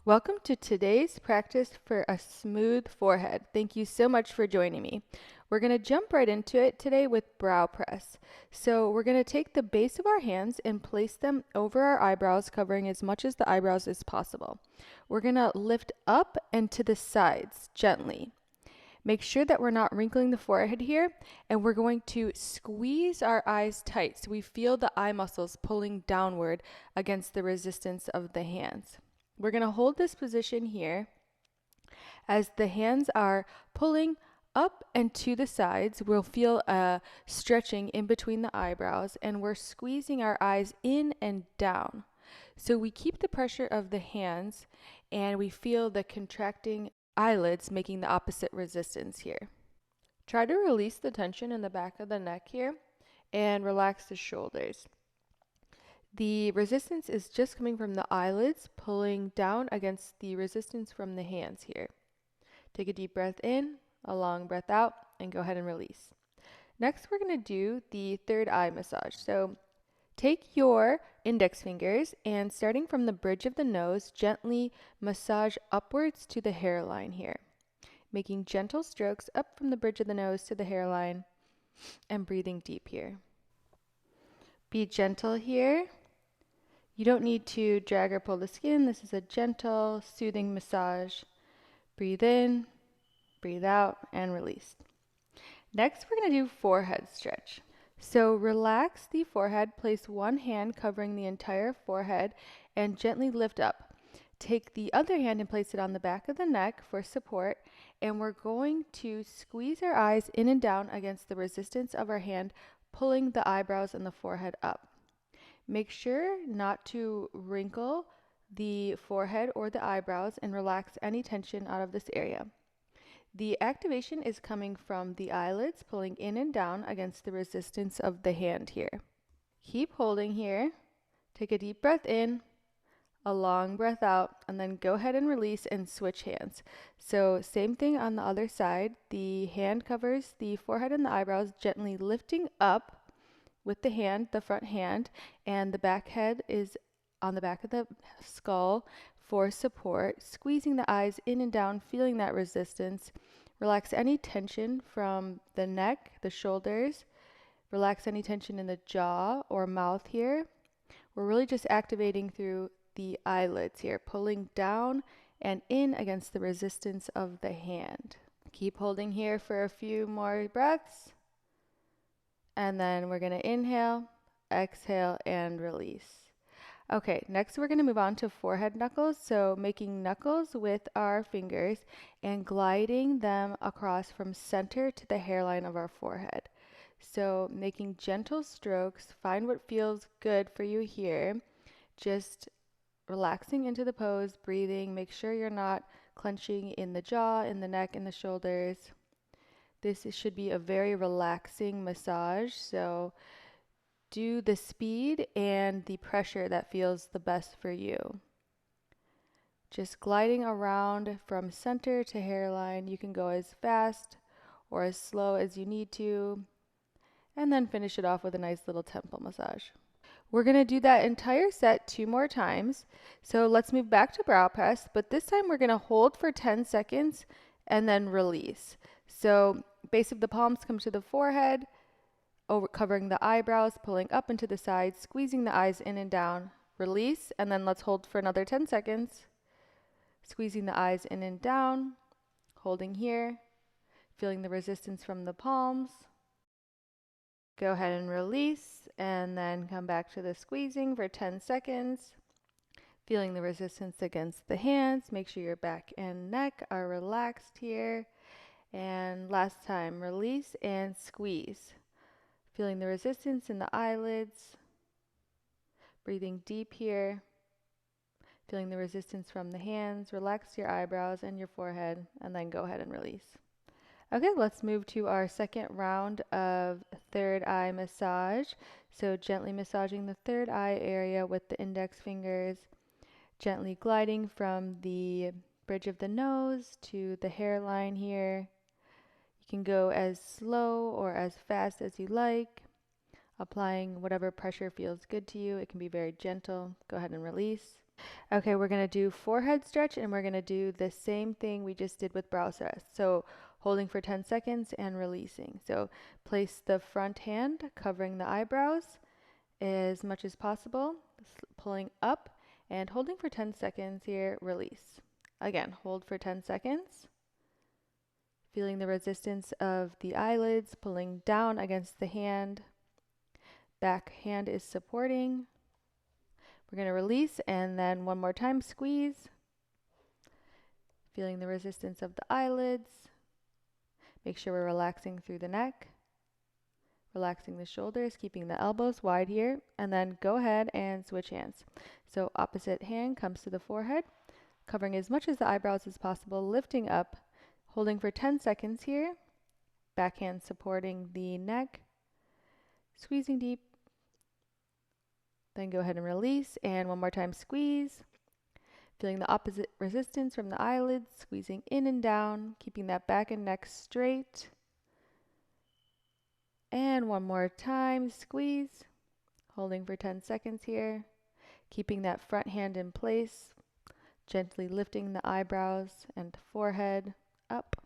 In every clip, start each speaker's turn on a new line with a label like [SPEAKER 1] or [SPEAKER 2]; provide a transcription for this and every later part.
[SPEAKER 1] Welcome to today's practice for a smooth forehead. Thank you so much for joining me. We're going to jump right into it today with brow press. So we're going to take the base of our hands and place them over our eyebrows, covering as much as the eyebrows as possible. We're going to lift up and to the sides gently. Make sure that we're not wrinkling the forehead here, and we're going to squeeze our eyes tight so we feel the eye muscles pulling downward against the resistance of the hands. We're going to hold this position here as the hands are pulling up and to the sides. We'll feel a stretching in between the eyebrows, and we're squeezing our eyes in and down. So we keep the pressure of the hands and we feel the contracting eyelids making the opposite resistance here. Try to release the tension in the back of the neck here and relax the shoulders. The resistance is just coming from the eyelids, pulling down against the resistance from the hands here. Take a deep breath in, a long breath out, and go ahead and release. Next, we're going to do the third eye massage. So take your index fingers and starting from the bridge of the nose, gently massage upwards to the hairline here, making gentle strokes up from the bridge of the nose to the hairline and breathing deep here. Be gentle here. You don't need to drag or pull the skin. This is a gentle, soothing massage. Breathe in, breathe out, and release. Next, we're going to do forehead stretch. So relax the forehead. Place one hand covering the entire forehead and gently lift up. Take the other hand and place it on the back of the neck for support. And we're going to squeeze our eyes in and down against the resistance of our hand, pulling the eyebrows and the forehead up. Make sure not to wrinkle the forehead or the eyebrows and relax any tension out of this area. The activation is coming from the eyelids pulling in and down against the resistance of the hand here. Keep holding here. Take a deep breath in, a long breath out, and then go ahead and release and switch hands. So same thing on the other side. The hand covers the forehead and the eyebrows, gently lifting up with the hand, the front hand, and the back head is on the back of the skull for support, squeezing the eyes in and down, feeling that resistance. Relax any tension from the neck, the shoulders. Relax any tension in the jaw or mouth here. We're really just activating through the eyelids here, pulling down and in against the resistance of the hand. Keep holding here for a few more breaths. And then we're going to inhale, exhale, and release. Okay, next we're going to move on to forehead knuckles. So making knuckles with our fingers and gliding them across from center to the hairline of our forehead. So making gentle strokes, find what feels good for you here. Just relaxing into the pose, breathing. Make sure you're not clenching in the jaw, in the neck, in the shoulders. This should be a very relaxing massage, so do the speed and the pressure that feels the best for you. Just gliding around from center to hairline. You can go as fast or as slow as you need to, and then finish it off with a nice little temple massage. We're going to do that entire set 2 more times. So let's move back to brow press, but this time we're going to hold for 10 seconds and then release. So base of the palms come to the forehead, over covering the eyebrows, pulling up into the sides, squeezing the eyes in and down, release, and then let's hold for another 10 seconds. Squeezing the eyes in and down, holding here, feeling the resistance from the palms. Go ahead and release, and then come back to the squeezing for 10 seconds. Feeling the resistance against the hands. Make sure your back and neck are relaxed here. And last time, release and squeeze. Feeling the resistance in the eyelids. Breathing deep here. Feeling the resistance from the hands. Relax your eyebrows and your forehead, and then go ahead and release. Okay, let's move to our second round of third eye massage. So gently massaging the third eye area with the index fingers. Gently gliding from the bridge of the nose to the hairline here. You can go as slow or as fast as you like, applying whatever pressure feels good to you. It can be very gentle. Go ahead and release. Okay, we're going to do forehead stretch, and we're going to do the same thing we just did with brow stress. So holding for 10 seconds and releasing. So place the front hand covering the eyebrows as much as possible, pulling up and holding for 10 seconds here, release. Again, hold for 10 seconds. Feeling the resistance of the eyelids, pulling down against the hand. Back hand is supporting. We're going to release, and then one more time, squeeze. Feeling the resistance of the eyelids. Make sure we're relaxing through the neck. Relaxing the shoulders, keeping the elbows wide here, and then go ahead and switch hands. So opposite hand comes to the forehead, covering as much as the eyebrows as possible, lifting up, holding for 10 seconds here. Back hand supporting the neck, squeezing deep. Then go ahead and release, and one more time, squeeze. Feeling the opposite resistance from the eyelids, squeezing in and down, keeping that back and neck straight. And one more time, squeeze, holding for 10 seconds here, keeping that front hand in place, gently lifting the eyebrows and forehead up,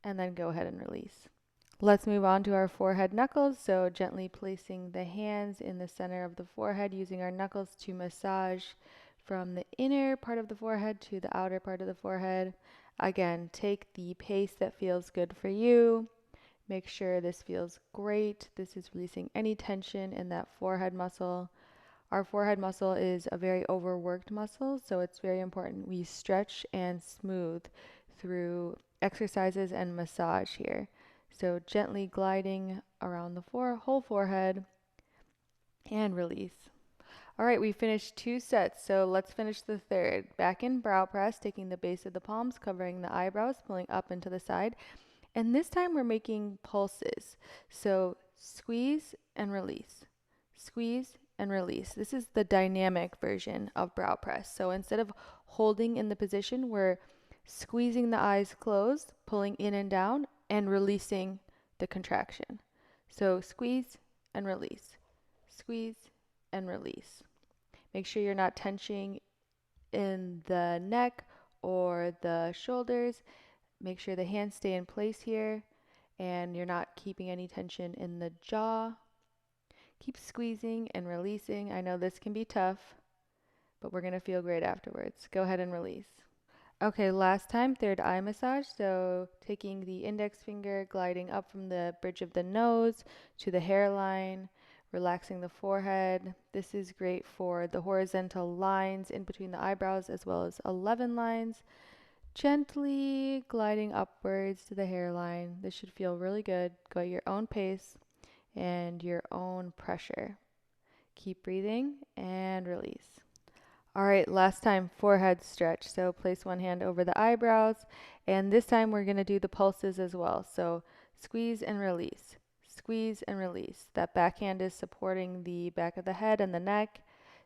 [SPEAKER 1] and then go ahead and release. Let's move on to our forehead knuckles. So gently placing the hands in the center of the forehead, using our knuckles to massage from the inner part of the forehead to the outer part of the forehead. Again, take the pace that feels good for you. Make sure this feels great. This is releasing any tension in that forehead muscle. Our forehead muscle is a very overworked muscle, so it's very important we stretch and smooth through exercises and massage here. So gently gliding around the whole forehead and release. All right, we finished 2 sets, so let's finish the third. Back in brow press, taking the base of the palms, covering the eyebrows, pulling up and to the side. And this time we're making pulses. So squeeze and release, squeeze and release. This is the dynamic version of brow press. So instead of holding in the position, we're squeezing the eyes closed, pulling in and down, and releasing the contraction. So squeeze and release, squeeze and release. Make sure you're not tensioning in the neck or the shoulders. Make sure the hands stay in place here and you're not keeping any tension in the jaw. Keep squeezing and releasing. I know this can be tough, but we're going to feel great afterwards. Go ahead and release. Okay, last time, third eye massage. So taking the index finger, gliding up from the bridge of the nose to the hairline, relaxing the forehead. This is great for the horizontal lines in between the eyebrows as well as 11 lines. Gently gliding upwards to the hairline. This should feel really good. Go at your own pace and your own pressure. Keep breathing and release. All right, last time, forehead stretch. So place one hand over the eyebrows, and this time we're going to do the pulses as well. So squeeze and release, squeeze and release. That back hand is supporting the back of the head and the neck,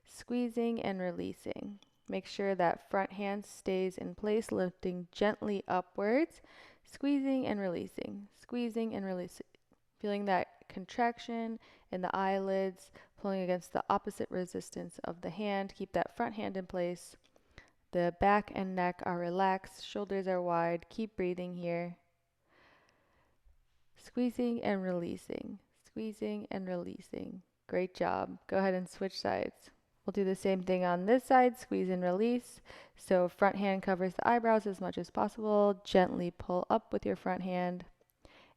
[SPEAKER 1] squeezing and releasing. Make sure that front hand stays in place, lifting gently upwards, squeezing and releasing, squeezing and releasing. Feeling that contraction in the eyelids, pulling against the opposite resistance of the hand. Keep that front hand in place. The back and neck are relaxed, shoulders are wide. Keep breathing here. Squeezing and releasing, squeezing and releasing. Great job. Go ahead and switch sides. We'll do the same thing on this side, squeeze and release. So front hand covers the eyebrows as much as possible. Gently pull up with your front hand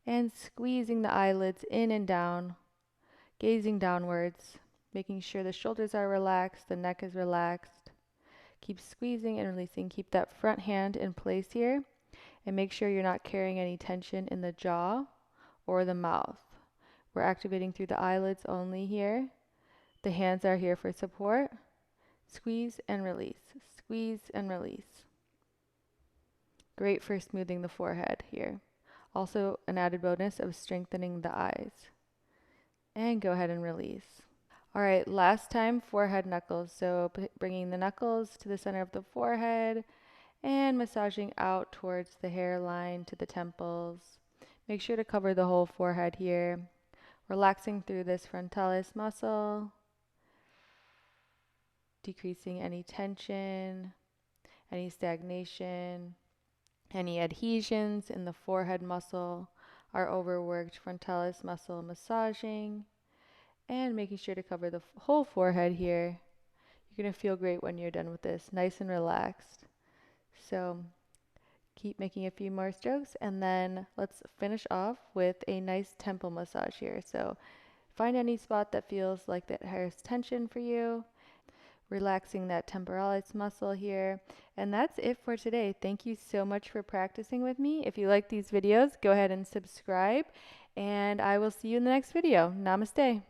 [SPEAKER 1] and squeezing the eyelids in and down, gazing downwards, making sure the shoulders are relaxed, the neck is relaxed. Keep squeezing and releasing. Keep that front hand in place here and make sure you're not carrying any tension in the jaw or the mouth. We're activating through the eyelids only here. The hands are here for support. Squeeze and release. Squeeze and release. Great for smoothing the forehead here. Also an added bonus of strengthening the eyes. And go ahead and release. All right, last time, forehead knuckles. So bringing the knuckles to the center of the forehead and massaging out towards the hairline to the temples. Make sure to cover the whole forehead here. Relaxing through this frontalis muscle. decreasing any tension, any stagnation, any adhesions in the forehead muscle, our overworked frontalis muscle, massaging, and making sure to cover the whole forehead here. You're going to feel great when you're done with this, nice and relaxed. So keep making a few more strokes, and then let's finish off with a nice temple massage here. So find any spot that feels like that has tension for you, relaxing that temporalis muscle here. And that's it for today. Thank you so much for practicing with me. If you like these videos, go ahead and subscribe, and I will see you in the next video. Namaste.